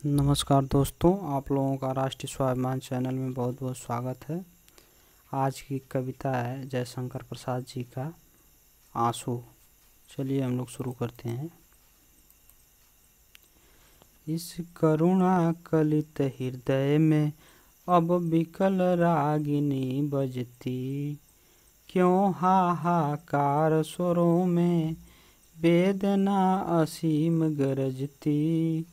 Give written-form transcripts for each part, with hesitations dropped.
नमस्कार दोस्तों, आप लोगों का राष्ट्रीय स्वाभिमान चैनल में बहुत बहुत स्वागत है। आज की कविता है जयशंकर प्रसाद जी का आंसू। चलिए हम लोग शुरू करते हैं। इस करुणा कलित हृदय में अब विकल रागिनी बजती, क्यों हाहाकार स्वरों में वेदना असीम गरजती।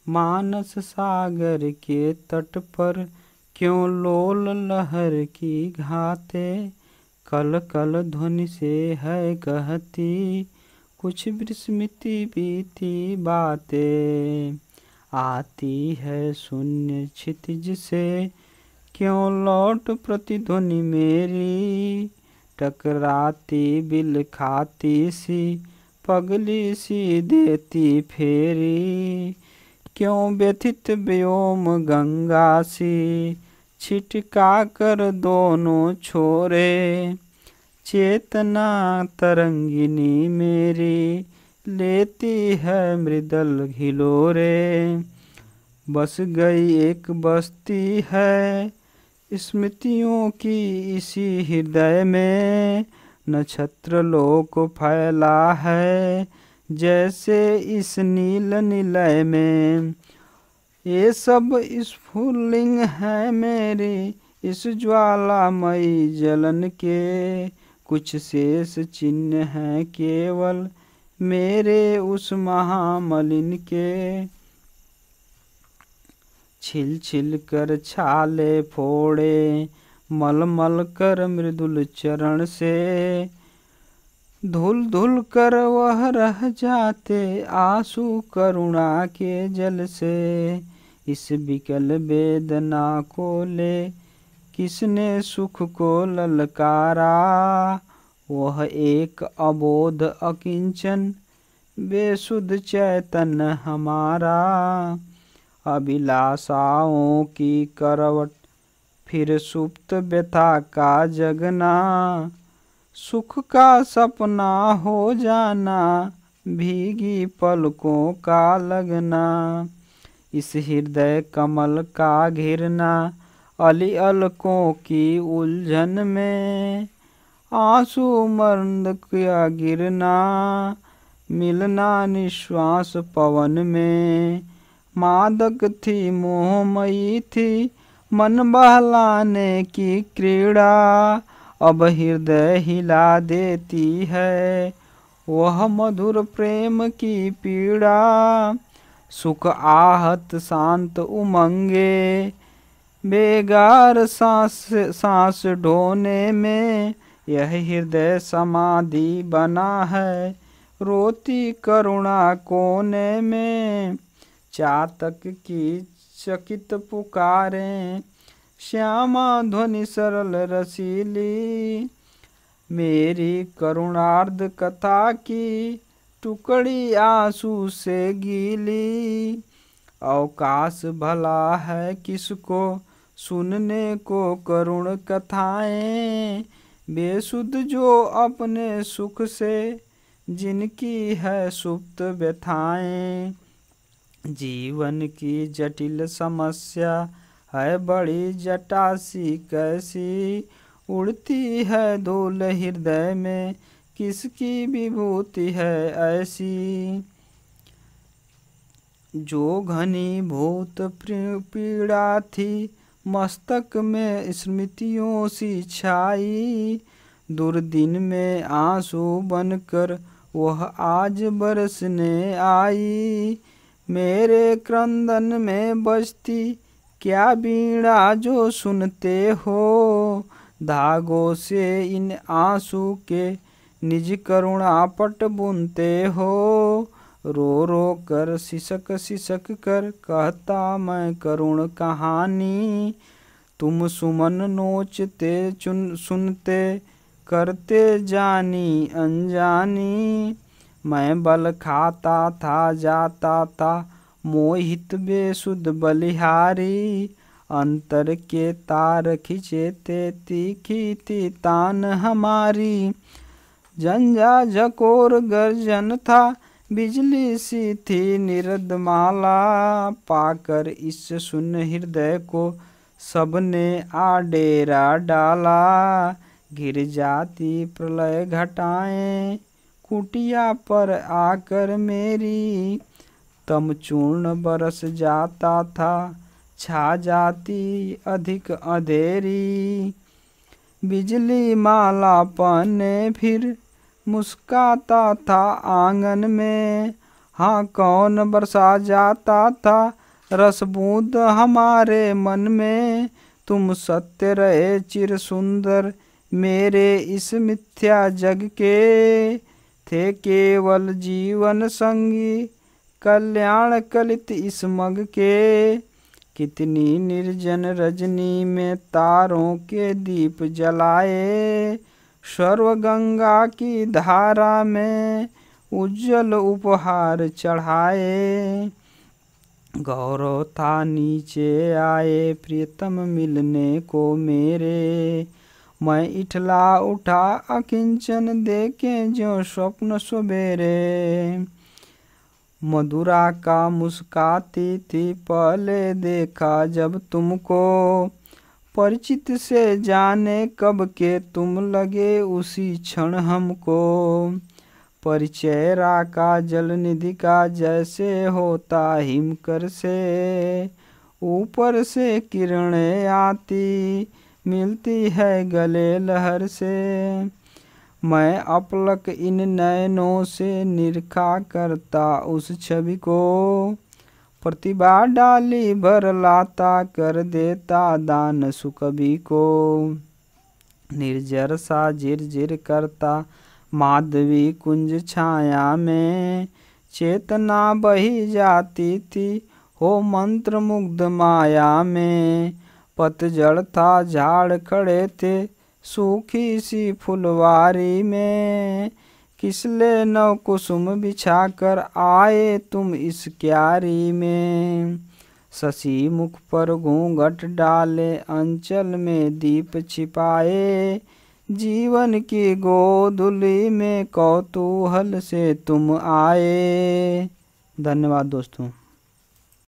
मानस सागर के तट पर क्यों लोल लहर की घाते, कल कल ध्वनि से है कहती कुछ विस्मृति बीती बातें। आती है शून्य क्षितिज से क्यों लौट प्रतिध्वनि मेरी, टकराती बिल खाती सी पगली सी देती फेरी। क्यों व्यथित व्योम गंगा सी छिटका कर दोनों छोरे, चेतना तरंगिनी मेरी लेती है मृदल घिलोरे। बस गई एक बस्ती है स्मृतियों की इसी हृदय में, नक्षत्र लोक फैला है जैसे इस नील निलय में। ये सब स्फुलिंग है मेरी इस ज्वालामयी जलन के, कुछ शेष चिन्ह हैं केवल मेरे उस महामलिन के। छिल छिल कर छाले फोड़े मलमल कर मृदुल चरण से, धुल धुल कर वह रह जाते आंसू करुणा के जल से। इस विकल वेदना को ले किसने सुख को ललकारा, वह एक अबोध अकिंचन बेसुध चैतन्य हमारा। अभिलाषाओं की करवट फिर सुप्त व्यथा का जगना, सुख का सपना हो जाना भीगी पलकों का लगना। इस हृदय कमल का घिरना अली अलकों की उलझन में, आंसू मर्द का गिरना मिलना निश्वास पवन में। मादक थी मोहमयी थी मन बहलाने की क्रीड़ा, अब हृदय हिला देती है वह मधुर प्रेम की पीड़ा। सुख आहत शांत उमंगे बेगार सांस ढोने में, यह हृदय समाधि बना है रोती करुणा कोने में। चातक की चकित पुकारें श्यामा ध्वनि सरल रसीली, मेरी करुणार्ध कथा की टुकड़ी आंसू से गीली। अवकाश भला है किसको सुनने को करुण कथाएं, बेसुध जो अपने सुख से जिनकी है सुप्त व्यथाएं। जीवन की जटिल समस्या है बड़ी जटा सी कैसी, उड़ती है धूल हृदय में किसकी विभूति है ऐसी। जो घनी भूत पीड़ा थी मस्तक में स्मृतियों सी छाई, दुर्दिन में आंसू बनकर वह आज बरसने आई। मेरे क्रंदन में बजती क्या बीड़ा जो सुनते हो, धागों से इन आंसू के निज करुणा पट बुनते हो। रो रो कर सिसक सिसक कर कहता मैं करुण कहानी, तुम सुमन नोचते सुनते करते जानी अनजानी। मैं बल खाता था जाता था मोहित बेसुध बलिहारी, अंतर के तार खिंचे थे तीखी थी तान हमारी। झंझा झकोर गर्जन था बिजली सी थी निरदमाला, पाकर इस सुन हृदय को सबने आ डेरा डाला। गिर जाती प्रलय घटाएं कुटिया पर आकर मेरी, तमचूर्ण बरस जाता था छा जाती अधिक अंधेरी। बिजली माला पन्ने फिर मुस्काता था आंगन में, हाँ कौन बरसा जाता था रस बूंद हमारे मन में। तुम सत्य रहे चिर सुंदर मेरे इस मिथ्या जग के, थे केवल जीवन संगी कल्याण कलित इस मग के। कितनी निर्जन रजनी में तारों के दीप जलाए, सर्व गंगा की धारा में उज्जवल उपहार चढ़ाए। गौरव था नीचे आए प्रियतम मिलने को मेरे, मैं इठला उठा अकिंचन देखे जो स्वप्न सवेरे। मधुरा का मुस्काती थी पहले देखा जब तुमको, परिचित से जाने कब के तुम लगे उसी क्षण हमको। परिचय राका जल निधि का जैसे होता हिमकर से, ऊपर से किरणें आती मिलती है गले लहर से। मैं अपलक इन नयनों से निरखा करता उस छवि को, प्रतिभा डाली भर लाता कर देता दान सुकवि को। निर्जर सा झिरझिर करता माधवी कुंज छाया में, चेतना बही जाती थी हो मंत्र मुग्ध माया में। पतझड़ था झाड़ खड़े थे सूखी सी फुलवारी में, किसले नव कुसुम बिछा कर आए तुम इस क्यारी में। शशि मुख पर घूंघट डाले अंचल में दीप छिपाए, जीवन की गोधुली में कौतूहल से तुम आए। धन्यवाद दोस्तों।